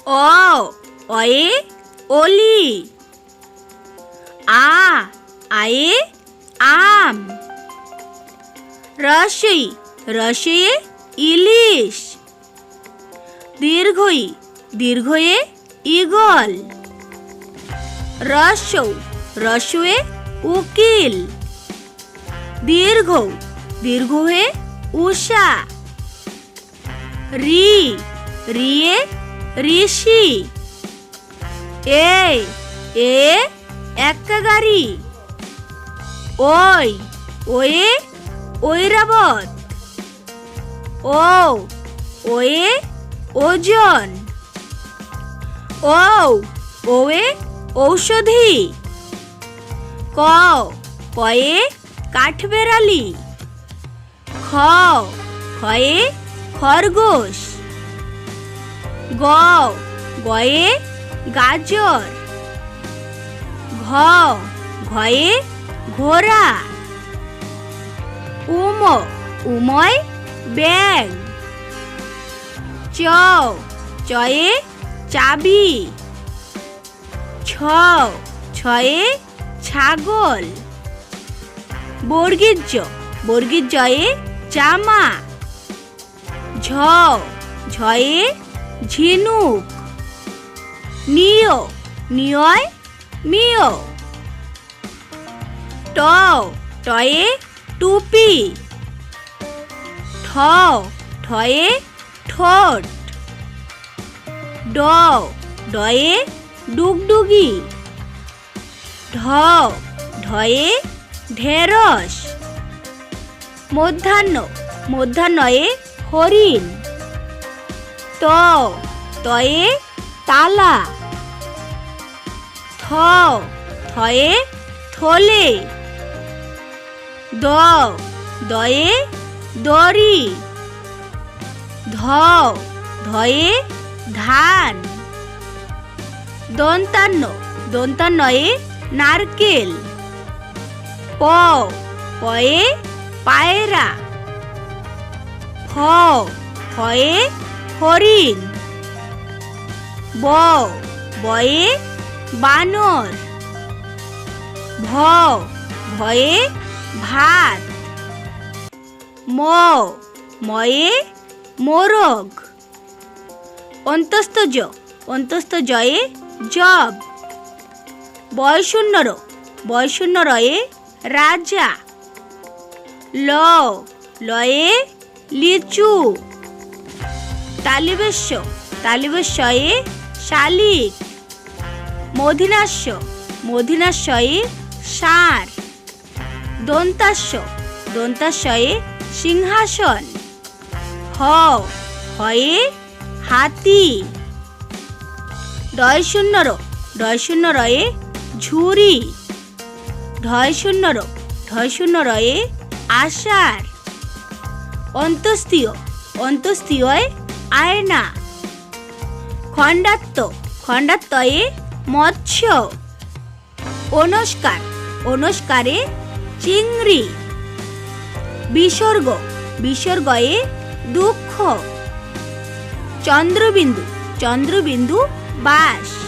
অয়ে অলি। আয়ে আম। রসয়ে ইলিশ। দীর্ঘয়ে ঈগল। রস্যে উকিল। দীর্ঘয়ে উষা। রিয়ে ঋষি। এ এক্কা গাড়ি। ওয়ে ঐরাবত। ওয়ে ওজন। ওয়ে ঔষধি। কয়ে কাঠবেড়ালি। খয়ে খরগোশ। গয়ে গাজর। ঘয়ে ঘোড়া। উময় ব্যাঙ। চয়ে চাবি। ছয়ে ছাগল। বর্গীর জামা। ঝয়ে ঝিনুক। নিয়য় মিয়। টয়ে টুপি। ঠয়ে ঠোঁট। ডয়ে ডুগডুগি। ঢয়ে ঢেঁড়স। মধ্যাহ্নয়ে হরিণ। তয়ে তালা। থয়ে থলে। দয়ে দড়ি। ধয়ে ধান। দন্তান্নয়ে নারকেল। পয়ে পায়রা। ফয়ে হরিণ। বয়ে বানর। ভয়ে ভাত। ময়ে মোরগ। অন্তস্থজয়ে জব। বয়শূন্যরয়ে রাজা। লয়ে লিচু। তালিবেশ্যয়ে শালিক। মধিনাস্যয়ে ষাঁড়। দন্তাস্যয়ে সিংহাসন। হয়ে হাতি। ডয়শূন্যরয়ে ঝুড়ি। ঢয়শূন্যরয়ে আষাঢ়। অন্ত্যেষ্টিয়য়ে আয়না। খণ্ডাত্যয়ে মৎস্য। ওনস্কারে চিংড়ি। বিসর্গয়ে দুঃখ। চন্দ্রবিন্দু বাস।